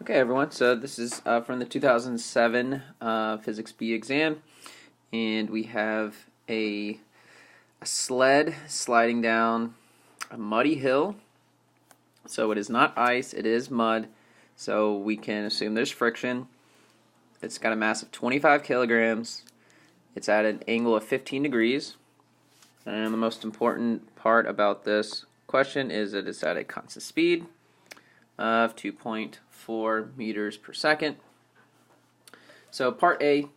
Okay, everyone, so this is from the 2007 Physics B exam, and we have a sled sliding down a muddy hill. So it is not ice, it is mud, so we can assume there's friction. It's got a mass of 25 kilograms. It's at an angle of 15 degrees. And the most important part about this question is that it's at a constant speed of 2.4 meters per second. So part A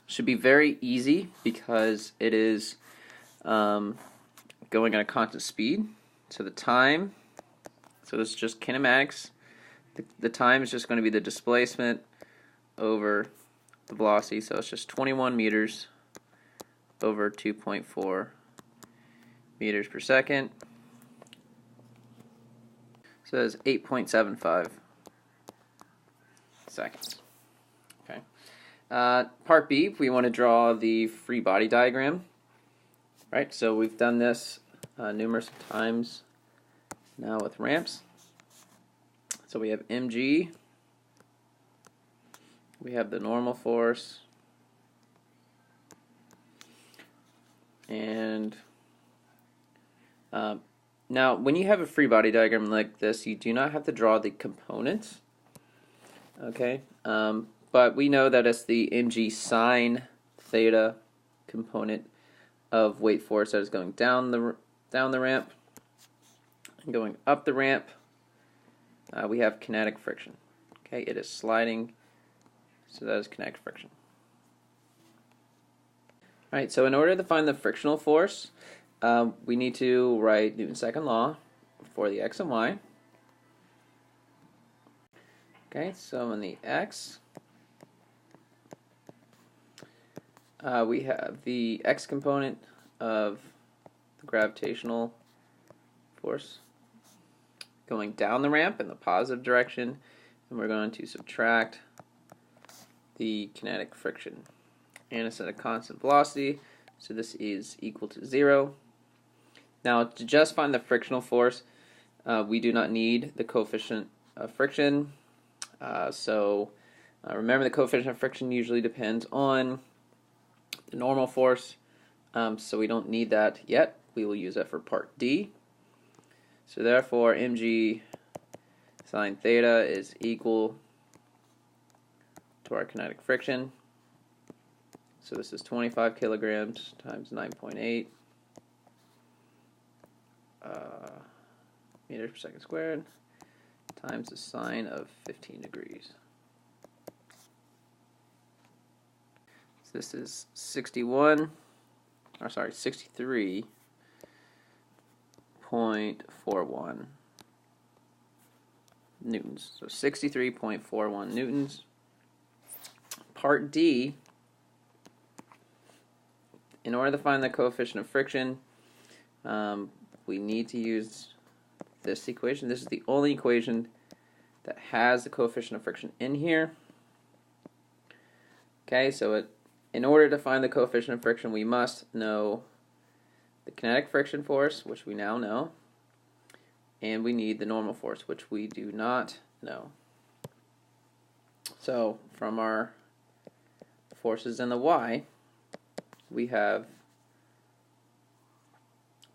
should be very easy because it is going at a constant speed. So the time, so this is just kinematics. The time is just going to be the displacement over the velocity. So it's just 21 meters over 2.4 meters per second. So that's 8.75 seconds. Okay. Part B, we want to draw the free body diagram. Right. So we've done this numerous times now with ramps. So we have mg. We have the normal force. And now, when you have a free body diagram like this, you do not have to draw the components, okay? But we know that it's the mg sine theta component of weight force that is going down the ramp and going up the ramp. We have kinetic friction. Okay, it is sliding, so that is kinetic friction. All right, so in order to find the frictional force, we need to write Newton's second law for the x and y. Okay, so in the x, we have the x component of the gravitational force going down the ramp in the positive direction, and we're going to subtract the kinetic friction. And it's at a constant velocity, so this is equal to 0. Now, to just find the frictional force, we do not need the coefficient of friction. Remember, the coefficient of friction usually depends on the normal force, so we don't need that yet. We will use that for part D. So therefore, mg sine theta is equal to our kinetic friction. So this is 25 kilograms times 9.8 meters per second squared times the sine of 15 degrees. So this is 63.41 newtons. So 63.41 newtons. Part D, in order to find the coefficient of friction, we need to use this equation. This is the only equation that has the coefficient of friction in here. Okay, so in order to find the coefficient of friction, we must know the kinetic friction force, which we now know, and we need the normal force, which we do not know. So from our forces in the y, we have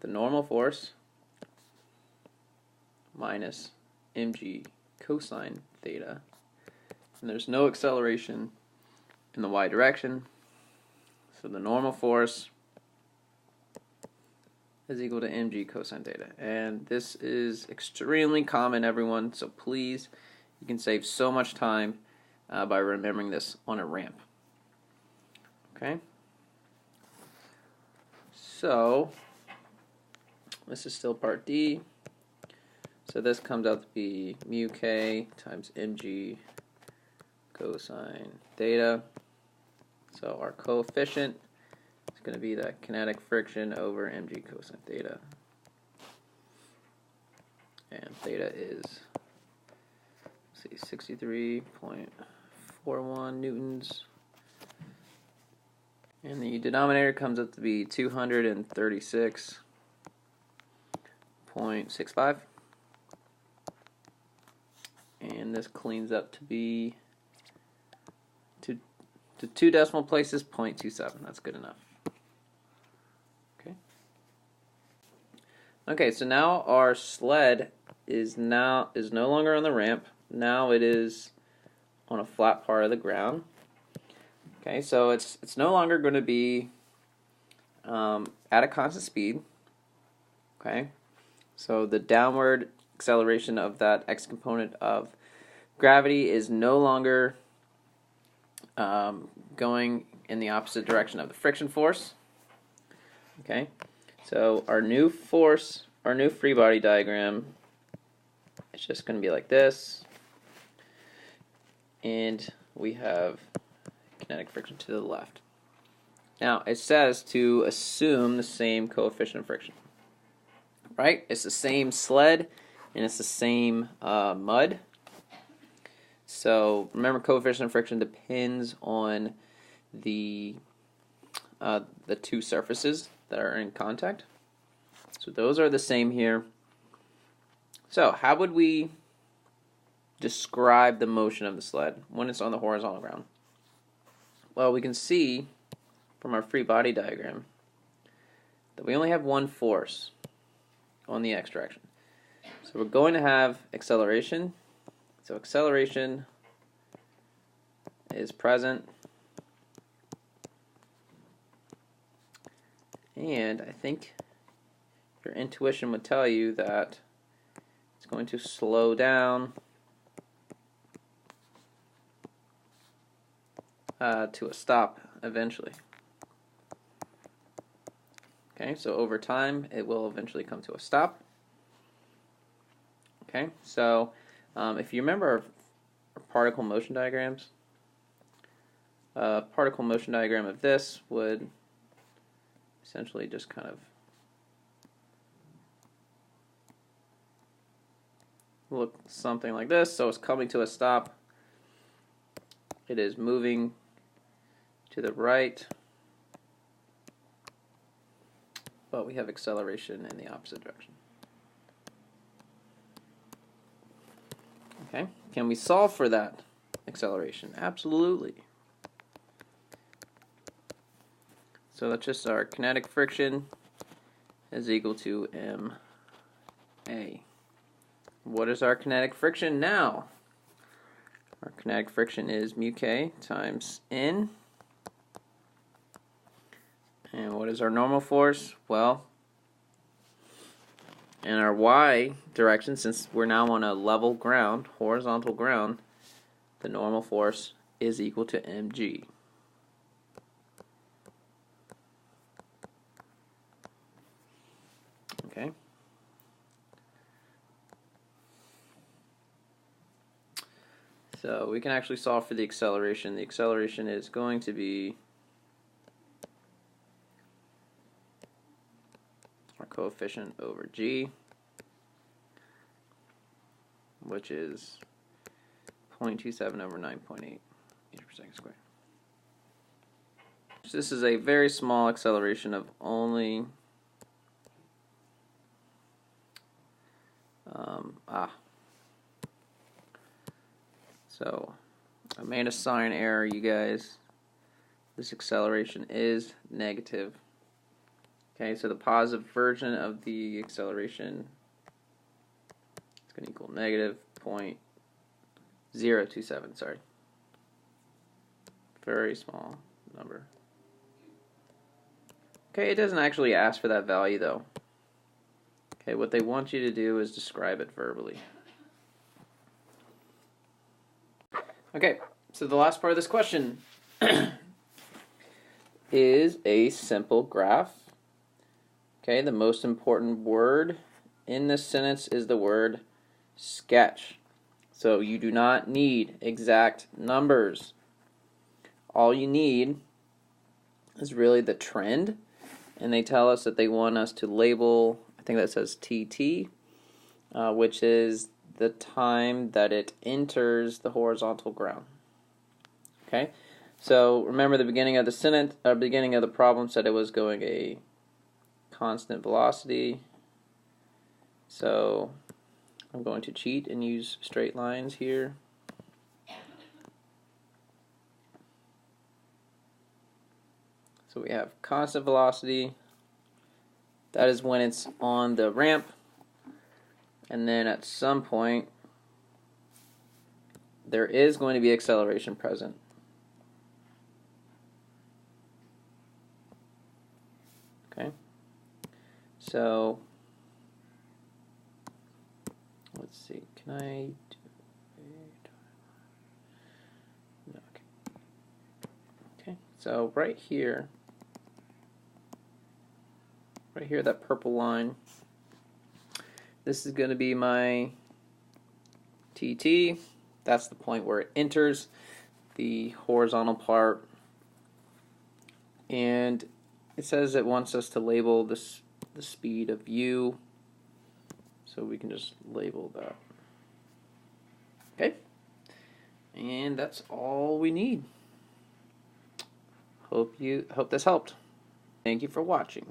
the normal force minus mg cosine theta, and there's no acceleration in the y direction, so the normal force is equal to mg cosine theta. And this is extremely common, everyone, so please, you can save so much time by remembering this on a ramp. Okay, so this is still part D. So this comes out to be mu k times mg cosine theta. So our coefficient is going to be the kinetic friction over mg cosine theta. And theta is, let's see, 63.41 newtons. And the denominator comes up to be 236.65. And and this cleans up to be to 2 decimal places, 0.27. That's good enough. Okay. Okay, so now our sled is no longer on the ramp. Now it is on a flat part of the ground. Okay, so it's no longer going to be at a constant speed. Okay, so the downward acceleration of that x component of gravity is no longer going in the opposite direction of the friction force. Okay, so our new force, our new free body diagram, it's just going to be like this, and we have kinetic friction to the left. Now it says to assume the same coefficient of friction. Right? It's the same sled and it's the same mud. So remember, coefficient of friction depends on the 2 surfaces that are in contact. So those are the same here. So how would we describe the motion of the sled when it's on the horizontal ground? Well, we can see from our free body diagram that we only have one force on the x direction. So we're going to have acceleration. So acceleration is present. And I think your intuition would tell you that it's going to slow down to a stop eventually. Okay, so over time it will eventually come to a stop. Okay, so if you remember our particle motion diagrams, a particle motion diagram of this would essentially just kind of look something like this. So it's coming to a stop. It is moving to the right, but we have acceleration in the opposite direction. Okay, can we solve for that acceleration? Absolutely. So that's just our kinetic friction is equal to ma. What is our kinetic friction now? Our kinetic friction is mu k times n. And what is our normal force? Well, in our y direction, since we're now on a level ground, horizontal ground, the normal force is equal to mg. Okay. So we can actually solve for the acceleration. The acceleration is going to be our coefficient over g, which is 0.27 over 9.8 meters per second squared. So this is a very small acceleration of only so I made a sign error, you guys. This acceleration is negative. Okay, so the positive version of the acceleration is going to equal negative 0.027, sorry. Very small number. Okay, it doesn't actually ask for that value though. Okay, what they want you to do is describe it verbally. Okay, so the last part of this question is a simple graph. Okay, the most important word in this sentence is the word sketch. So you do not need exact numbers. All you need is really the trend, and they tell us that they want us to label, I think that says TT, which is the time that it enters the horizontal ground. Okay, so remember the beginning of the sentence, beginning of the problem said it was going a constant velocity. So I'm going to cheat and use straight lines here. So we have constant velocity. That is when it's on the ramp. And then at some point, there is going to be acceleration present. Okay. So, let's see. Can I do it? No, okay. So right here, that purple line, this is going to be my TT. That's the point where it enters the horizontal part. And it says it wants us to label this the speed of U. So we can just label that. Okay. And that's all we need. Hope this helped. Thank you for watching.